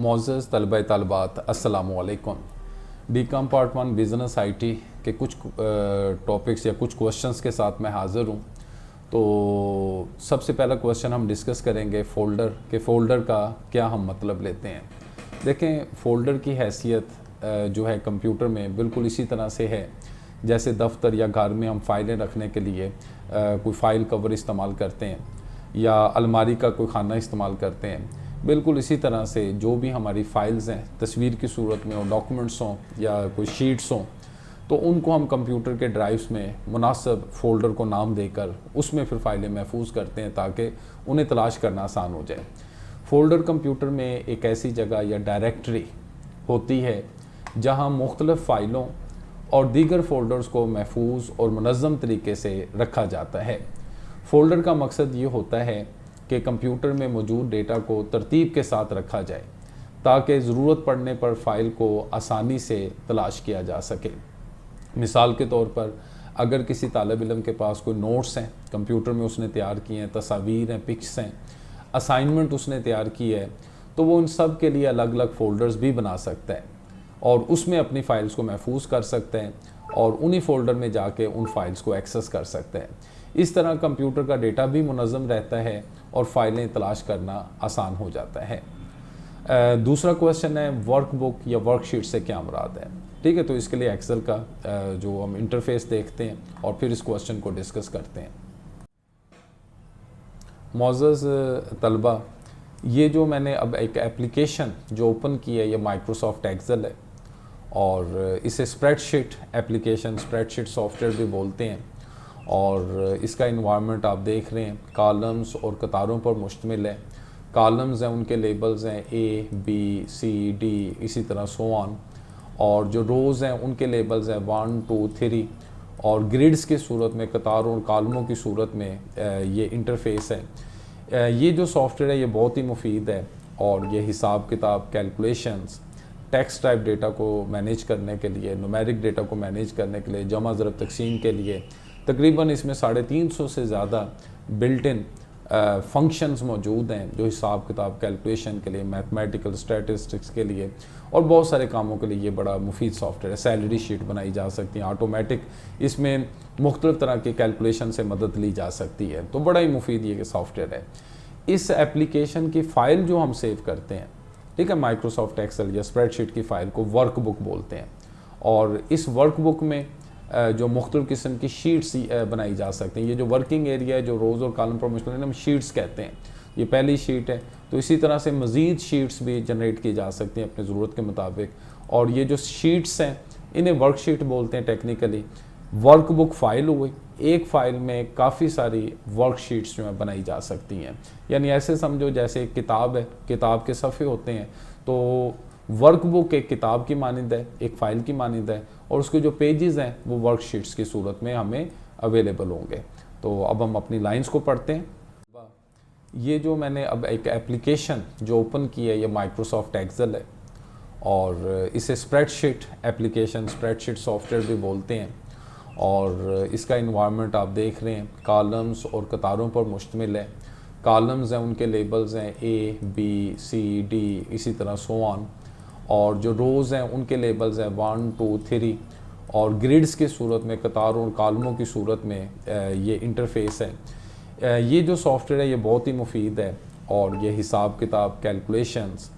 मोअज़्ज़ज़ तलबा तलबात अस्सलामु अलैकुम। बीकॉम पार्ट 1 बिज़नेस आईटी के कुछ टॉपिक्स या कुछ क्वेश्चंस के साथ मैं हाज़िर हूँ। तो सबसे पहला क्वेश्चन हम डिस्कस करेंगे फ़ोल्डर का क्या हम मतलब लेते हैं। देखें, फ़ोल्डर की हैसियत जो है कंप्यूटर में बिल्कुल इसी तरह से है जैसे दफ्तर या घर में हम फ़ाइलें रखने के लिए कोई फ़ाइल कवर इस्तेमाल करते हैं या अलमारी का कोई खाना इस्तेमाल करते हैं। बिल्कुल इसी तरह से जो भी हमारी फ़ाइल्स हैं, तस्वीर की सूरत में हो, डॉक्यूमेंट्स हों या कोई शीट्स हों, तो उनको हम कंप्यूटर के ड्राइव्स में मुनासिब फ़ोल्डर को नाम देकर उसमें फिर फ़ाइलें महफूज करते हैं ताकि उन्हें तलाश करना आसान हो जाए। फ़ोल्डर कंप्यूटर में एक ऐसी जगह या डायरेक्टरी होती है जहाँ मुख्तलिफ़ फ़ाइलों और दीगर फ़ोल्डर्स को महफूज और मुनज़्ज़म तरीके से रखा जाता है। फ़ोल्डर का मकसद ये होता है कि कंप्यूटर में मौजूद डेटा को तरतीब के साथ रखा जाए ताकि ज़रूरत पड़ने पर फ़ाइल को आसानी से तलाश किया जा सके। मिसाल के तौर पर अगर किसी तालिब इल्म के पास कोई नोट्स हैं कंप्यूटर में उसने तैयार किए हैं, तस्वीर हैं, पिक्स हैं, असाइनमेंट उसने तैयार की है, तो वो उन सब के लिए अलग अलग फ़ोल्डर्स भी बना सकता है और उसमें अपनी फ़ाइल्स को महफूज कर सकते हैं और उन्हीं फ़ोल्डर में जाके उन फाइल्स को एक्सेस कर सकते हैं। इस तरह कंप्यूटर का डेटा भी मुनज़्ज़म रहता है और फाइलें तलाश करना आसान हो जाता है। दूसरा क्वेश्चन है वर्कबुक या वर्कशीट से क्या मुराद है। ठीक है, तो इसके लिए एक्सेल का जो हम इंटरफेस देखते हैं और फिर इस क्वेश्चन को डिस्कस करते हैं। मोअज़्ज़ज़ तलबा, ये जो मैंने अब एक एप्लीकेशन जो ओपन की है ये माइक्रोसॉफ्ट एक्सेल है और इसे स्प्रेडशीट एप्लीकेशन, स्प्रेडशीट सॉफ्टवेयर भी बोलते हैं और इसका इन्वायरमेंट आप देख रहे हैं कॉलम्स और कतारों पर मुश्तमिल है। कॉलम्स हैं, उनके लेबल्स हैं A, B, C, D, इसी तरह सो ऑन, और जो रोज़ हैं उनके लेबल्स हैं 1, 2, 3 और ग्रिड्स की सूरत में, कतारों और कॉलमों की सूरत में ये इंटरफेस है। ये जो सॉफ्टवेयर है ये बहुत ही मुफीद है और ये हिसाब किताब, कैलकुलेशंस, टेक्स्ट टाइप डेटा को मैनेज करने के लिए, न्यूमेरिक डेटा को मैनेज करने के लिए, जमा ज़रब तकसीम के लिए तकरीबन इसमें 350 से ज़्यादा बिल्ट इन फंक्शंस मौजूद हैं जो हिसाब किताब, कैलकुलेशन के लिए, मैथमेटिकल स्टैटिस्टिक्स के लिए और बहुत सारे कामों के लिए ये बड़ा मुफीद सॉफ्टवेयर है। सैलरी शीट बनाई जा सकती है ऑटोमेटिक, इसमें मुख्तलिफ़ तरह की कैलकुलेशन से मदद ली जा सकती है, तो बड़ा ही मुफीद ये सॉफ्टवेयर है। इस एप्लीकेशन की फ़ाइल जो हम सेव करते हैं, ठीक है, माइक्रोसॉफ्ट एक्सेल या स्प्रेडशीट की फ़ाइल को वर्कबुक बोलते हैं और इस वर्कबुक में जो मुख्तलिफ़ किस्म की शीट्स बनाई जा सकती हैं। ये जो वर्किंग एरिया है जो रोज़ और कॉलम पर मुश्तमिल है, हम शीट्स कहते हैं। ये पहली शीट है, तो इसी तरह से मज़ीद शीट्स भी जनरेट की जा सकती हैं अपनी ज़रूरत के मुताबिक और ये जो शीट्स हैं इन्हें वर्कशीट बोलते हैं टेक्निकली। वर्कबुक फ़ाइल हुई, एक फ़ाइल में काफ़ी सारी वर्कशीट्स जो हैं बनाई जा सकती हैं। यानी ऐसे समझो जैसे एक किताब है, किताब के सफ़े होते हैं, तो वर्कबुक एक किताब की मानिंद है, एक फ़ाइल की मानिंद है और उसके जो पेजेस हैं वो वर्कशीट्स की सूरत में हमें अवेलेबल होंगे। तो अब हम अपनी लाइंस को पढ़ते हैं। ये जो मैंने अब एक एप्लीकेशन जो ओपन की है ये माइक्रोसॉफ्ट एक्सेल है और इसे स्प्रेडशीट एप्लीकेशन, स्प्रेडशीट सॉफ्टवेयर भी बोलते हैं और इसका इन्वायरमेंट आप देख रहे हैं कॉलम्स और कतारों पर मुश्तमिल है। कॉलम्स हैं, उनके लेबल्स हैं A, B, C, D, इसी तरह सो ऑन, और जो रोज़ हैं उनके लेबल्स हैं 1, 2, 3 और ग्रिड्स की सूरत में, कतारों और कॉलमों की सूरत में ये इंटरफेस है। ये जो सॉफ्टवेयर है ये बहुत ही मुफीद है और ये हिसाब किताब, कैलकुलेशंस,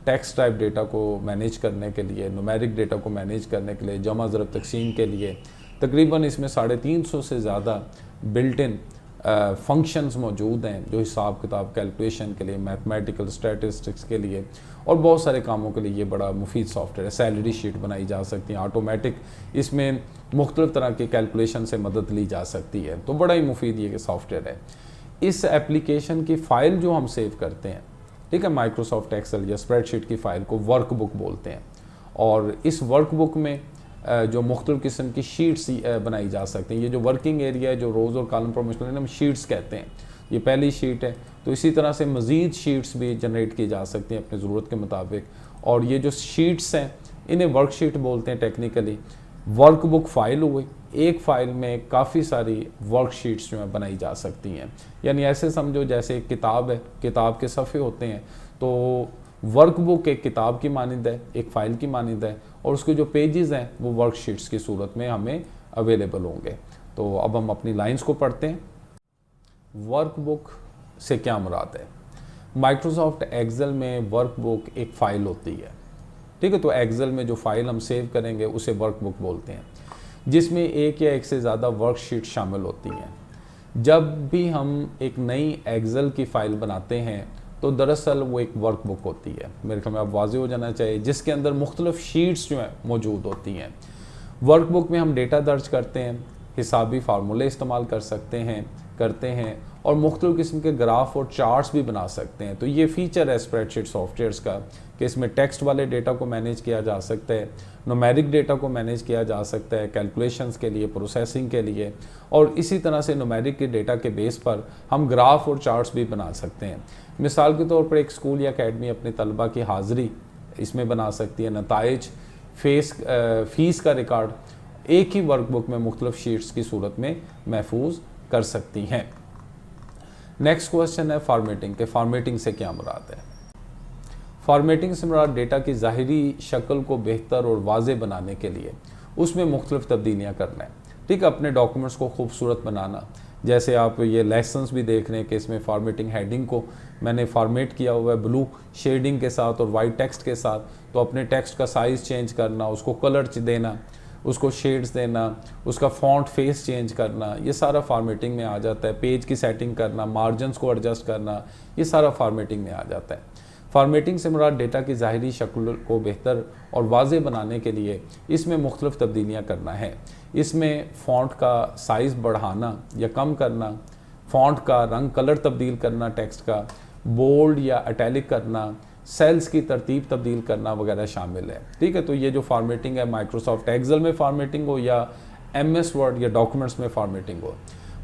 टेक्स्ट टाइप डेटा को मैनेज करने के लिए, न्यूमेरिक डेटा को मैनेज करने के लिए, जमा ज़रब तकसीम के लिए तकरीबन इसमें 350 से ज़्यादा बिल्ट इन फंक्शंस मौजूद हैं जो हिसाब किताब, कैलकुलेशन के लिए, मैथमेटिकल स्टैटिस्टिक्स के लिए और बहुत सारे कामों के लिए ये बड़ा मुफीद सॉफ्टवेयर है। सैलरी शीट बनाई जा सकती है ऑटोमेटिक, इसमें मुख्तलिफ़ तरह की कैलकुलेशन से मदद ली जा सकती है, तो बड़ा ही मुफीद ये सॉफ्टवेयर है। इस एप्लीकेशन की फ़ाइल जो हम सेव करते हैं, ठीक है, माइक्रोसॉफ्ट एक्सेल या स्प्रेडशीट की फ़ाइल को वर्कबुक बोलते हैं और इस वर्कबुक में जो मुख्तलिफ़ किस्म की शीट्स बनाई जा सकती हैं। ये जो वर्किंग एरिया है जो रोज़ और कॉलम पर मुश्तमिल है, हम शीट्स कहते हैं। ये पहली शीट है, तो इसी तरह से मज़ीद शीट्स भी जनरेट की जा सकती हैं अपनी ज़रूरत के मुताबिक और ये जो शीट्स हैं इन्हें वर्कशीट बोलते हैं टेक्निकली। वर्कबुक फ़ाइल हुई, एक फ़ाइल में काफ़ी सारी वर्कशीट्स जो हैं बनाई जा सकती हैं। यानी ऐसे समझो जैसे एक किताब है, किताब के सफ़े होते हैं, तो वर्कबुक एक किताब की मानिंद है, एक फ़ाइल की मानिंद है, और उसके जो पेजेस हैं वो वर्कशीट्स की सूरत में हमें अवेलेबल होंगे। तो अब हम अपनी लाइंस को पढ़ते हैं। वर्कबुक से क्या मुराद है? माइक्रोसॉफ्ट एक्सेल में वर्कबुक एक फ़ाइल होती है, ठीक है। तो एक्सेल में जो फाइल हम सेव करेंगे उसे वर्कबुक बोलते हैं, जिसमें एक या एक से ज़्यादा वर्कशीट शामिल होती हैं। जब भी हम एक नई एक्सेल की फ़ाइल बनाते हैं तो दरअसल वो एक वर्कबुक होती है, मेरे ख्याल में अब वाज़ेह हो जाना चाहिए, जिसके अंदर मुख्तलिफ शीट्स जो हैं मौजूद होती हैं। वर्कबुक में हम डेटा दर्ज करते हैं, हिसाबी फार्मूले इस्तेमाल करते हैं और मुख्तलिफ किस्म के ग्राफ और चार्ट्स भी बना सकते हैं। तो ये फ़ीचर है स्प्रेडशीट सॉफ्टवेयर्स का कि इसमें टेक्स्ट वाले डेटा को मैनेज किया जा सकता है, न्यूमेरिक डेटा को मैनेज किया जा सकता है कैलकुलेशंस के लिए, प्रोसेसिंग के लिए, और इसी तरह से न्यूमेरिक के डेटा के बेस पर हम ग्राफ और चार्ट्स भी बना सकते हैं। मिसाल के तौर पर एक स्कूल या अकेडमी अपने तलबा की हाज़िरी इसमें बना सकती है, नताइज, फ़ीस का रिकॉर्ड एक ही वर्कबुक में मुख्तलिफ शीट्स की सूरत में महफूज कर सकती हैं। नेक्स्ट क्वेश्चन है फॉर्मेटिंग के फॉर्मेटिंग से क्या मुराद है? फॉर्मेटिंग से मुराद डेटा की ज़ाहिरी शक्ल को बेहतर और वाज़ेह बनाने के लिए उसमें मुख्तलिफ तब्दीलियाँ करना है, ठीक है। अपने डॉक्यूमेंट्स को खूबसूरत बनाना, जैसे आप ये लेसन्स भी देख रहे हैं कि इसमें फॉर्मेटिंग हेडिंग को मैंने फॉर्मेट किया हुआ है ब्लू शेडिंग के साथ और वाइट टेक्स्ट के साथ। तो अपने टेक्स्ट का साइज़ चेंज करना, उसको कलर देना, उसको शेड्स देना, उसका फॉन्ट फेस चेंज करना, ये सारा फॉर्मेटिंग में आ जाता है। पेज की सेटिंग करना, मार्जिनस को एडजस्ट करना, ये सारा फॉर्मेटिंग में आ जाता है। फॉर्मेटिंग से मुराद डेटा की ज़ाहिरी शक्ल को बेहतर और वाज़ेह बनाने के लिए इसमें मुख्तलिफ तब्दीलियाँ करना है। इसमें फ़ॉन्ट का साइज़ बढ़ाना या कम करना, फ़ॉन्ट का रंग कलर तब्दील करना, टेक्स्ट का बोल्ड या अटैलिक करना, सेल्स की तरतीब तब्दील करना वगैरह शामिल है, ठीक है। तो ये जो फॉर्मेटिंग है, माइक्रोसॉफ्ट एक्सेल में फॉर्मेटिंग हो या MS वर्ड या डॉक्यूमेंट्स में फॉर्मेटिंग हो,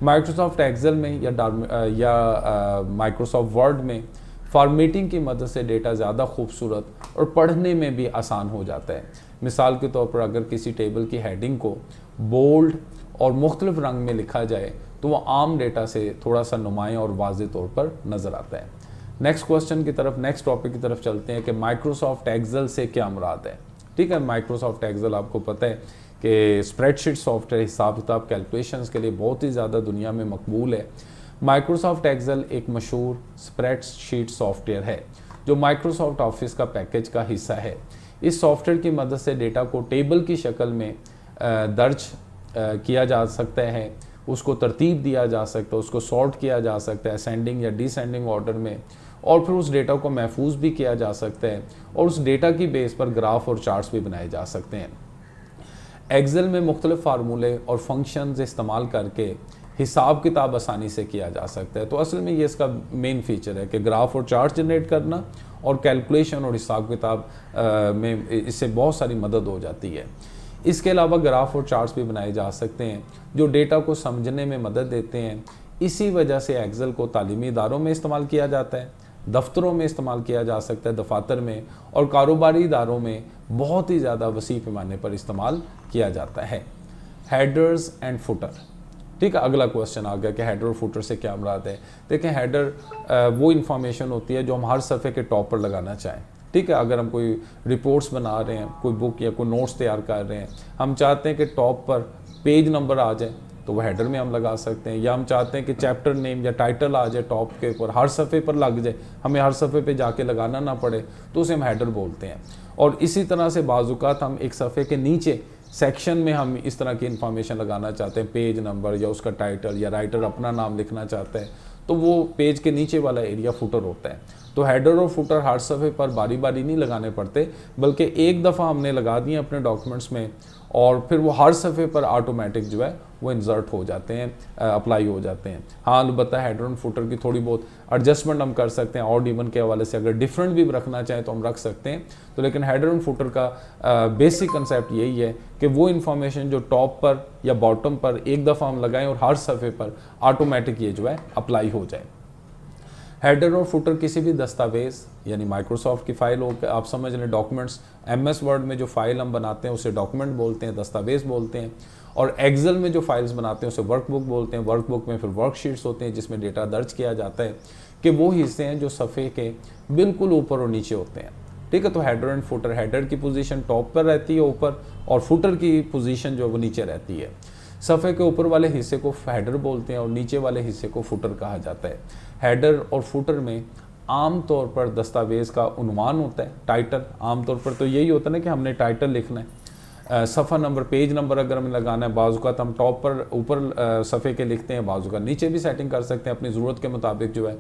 माइक्रोसॉफ्ट एक्सेल में या माइक्रोसॉफ्ट वर्ड में फॉर्मेटिंग की मदद से डेटा ज़्यादा खूबसूरत और पढ़ने में भी आसान हो जाता है। मिसाल के तौर पर अगर किसी टेबल की हेडिंग को बोल्ड और मुख्तलिफ रंग में लिखा जाए तो वह आम डेटा से थोड़ा सा नुमायाँ और वाज़ेह तौर पर नज़र आता है। नेक्स्ट क्वेश्चन की तरफ, नेक्स्ट टॉपिक की तरफ चलते हैं कि माइक्रोसॉफ्ट एक्सेल से क्या मुराद है, ठीक है। माइक्रोसॉफ्ट एक्सेल आपको पता है कि स्प्रेडशीट सॉफ्टवेयर, हिसाब किताब कैलकुलेशंस के लिए बहुत ही ज़्यादा दुनिया में मकबूल है। माइक्रोसॉफ्ट एक्सेल एक मशहूर स्प्रेडशीट सॉफ्टवेयर है जो माइक्रोसॉफ्ट ऑफिस का पैकेज का हिस्सा है। इस सॉफ्टवेयर की मदद से डेटा को टेबल की शक्ल में दर्ज किया जा सकता है, उसको तरतीब दिया जा सकता है, उसको सॉर्ट किया जा सकता है असेंडिंग या डिसेंडिंग ऑर्डर में, और फिर उस डेटा को महफूज भी किया जा सकता है और उस डेटा की बेस पर ग्राफ और चार्ट्स भी बनाए जा सकते हैं। एक्सेल में मुख्तलिफ फार्मूले और फंक्शंस इस्तेमाल करके हिसाब किताब आसानी से किया जा सकता है। तो असल में ये इसका मेन फीचर है कि ग्राफ और चार्ट जनरेट करना और कैलकुलेशन और हिसाब किताब में इससे बहुत सारी मदद हो जाती है। इसके अलावा ग्राफ और चार्ट्स भी बनाए जा सकते हैं जो डेटा को समझने में मदद देते हैं। इसी वजह से एक्सेल को तालीमी इदारों में इस्तेमाल किया जाता है, दफ्तरों में इस्तेमाल किया जा सकता है, दफातर में, और कारोबारी इदारों में बहुत ही ज़्यादा वसी पैमाने पर इस्तेमाल किया जाता है। हेडर्स एंड फुटर, ठीक है। अगला क्वेश्चन आ गया कि हेडर और फुटर से क्या मुराद है। देखें, हेडर वो इंफॉर्मेशन होती है जो हम हर सफ़े के टॉप पर लगाना चाहें, ठीक है। अगर हम कोई रिपोर्ट्स बना रहे हैं, कोई बुक या कोई नोट्स तैयार कर रहे हैं, हम चाहते हैं कि टॉप पर पेज नंबर आ जाए तो वह हेडर में हम लगा सकते हैं, या हम चाहते हैं कि चैप्टर नेम या टाइटल आ जाए टॉप के ऊपर, हर सफ़े पर लग जाए, हमें हर सफ़े पे जाके लगाना ना पड़े, तो उसे हम हेडर बोलते हैं। और इसी तरह से बाज़ुकात हम एक सफ़े के नीचे सेक्शन में हम इस तरह की इंफॉर्मेशन लगाना चाहते हैं, पेज नंबर या उसका टाइटल, या राइटर अपना नाम लिखना चाहता है, तो वो पेज के नीचे वाला एरिया फुटर होता है। तो हेडर और फुटर हर सफ़े पर बारी बारी नहीं लगाने पड़ते, बल्कि एक दफ़ा हमने लगा दिए अपने डॉक्यूमेंट्स में और फिर वो हर सफ़े पर ऑटोमेटिक जो है वो इंसर्ट हो जाते हैं, अप्लाई हो जाते हैं। हाँ, अलबत्ता हेडर और फुटर की थोड़ी बहुत एडजस्टमेंट हम कर सकते हैं, ऑड इवन के हवाले से अगर डिफरेंट भी रखना चाहें तो हम रख सकते हैं। तो लेकिन हेडर और फुटर का बेसिक कंसेप्ट यही है कि वो इन्फॉर्मेशन जो टॉप पर या बॉटम पर एक दफ़ा हम लगाएं और हर सफ़े पर ऑटोमेटिक ये जो है अप्लाई हो जाए। हेडर और फुटर किसी भी दस्तावेज़ यानी माइक्रोसॉफ्ट की फ़ाइल हो, आप समझ लें डॉक्यूमेंट्स, MS वर्ड में जो फ़ाइल हम बनाते हैं उसे डॉक्यूमेंट बोलते हैं, दस्तावेज़ बोलते हैं, और एक्सेल में जो फाइल्स बनाते हैं उसे वर्कबुक बोलते हैं। वर्कबुक में फिर वर्कशीट्स होते हैं जिसमें डेटा दर्ज किया जाता है। कि वो हिस्से हैं जो सफ़े के बिल्कुल ऊपर और नीचे होते हैं। ठीक है, तो हेडर एंड फुटर, हेडर की पोजीशन टॉप पर रहती है ऊपर, और फुटर की पोजीशन जो है वो नीचे रहती है। सफ़े के ऊपर वाले हिस्से को हेडर बोलते हैं और नीचे वाले हिस्से को फुटर कहा जाता है। हेडर और फुटर में आम तौर पर दस्तावेज़ का उन्वान होता है, टाइटल। आम तौर पर तो यही होता है ना कि हमने टाइटल लिखना है, सफ़ा नंबर, पेज नंबर अगर हमें लगाना है, बाजू का हम टॉप पर ऊपर सफ़े के लिखते हैं, बाजू का नीचे भी सेटिंग कर सकते हैं अपनी ज़रूरत के मुताबिक। जो है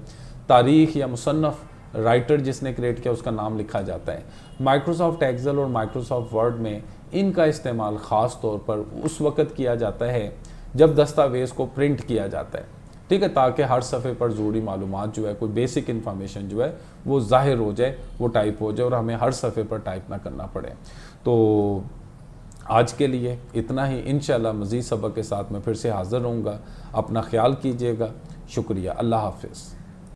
तारीख़ या मुसन्नफ़, राइटर जिसने क्रिएट किया उसका नाम लिखा जाता है। माइक्रोसॉफ्ट एक्सेल और माइक्रोसॉफ्ट वर्ड में इनका इस्तेमाल ख़ास तौर पर उस वक़्त किया जाता है जब दस्तावेज़ को प्रिंट किया जाता है। ठीक है, ताकि हर सफ़े पर ज़रूरी मालूमात जो है, कोई बेसिक इन्फॉर्मेशन जो है वो ज़ाहिर हो जाए, वो टाइप हो जाए और हमें हर सफ़े पर टाइप ना करना पड़े। तो आज के लिए इतना ही। इंशाअल्लाह मज़ीद सबक के साथ मैं फिर से हाज़िर रहूँगा। अपना ख्याल कीजिएगा। शुक्रिया। अल्लाह हाफ़िज़।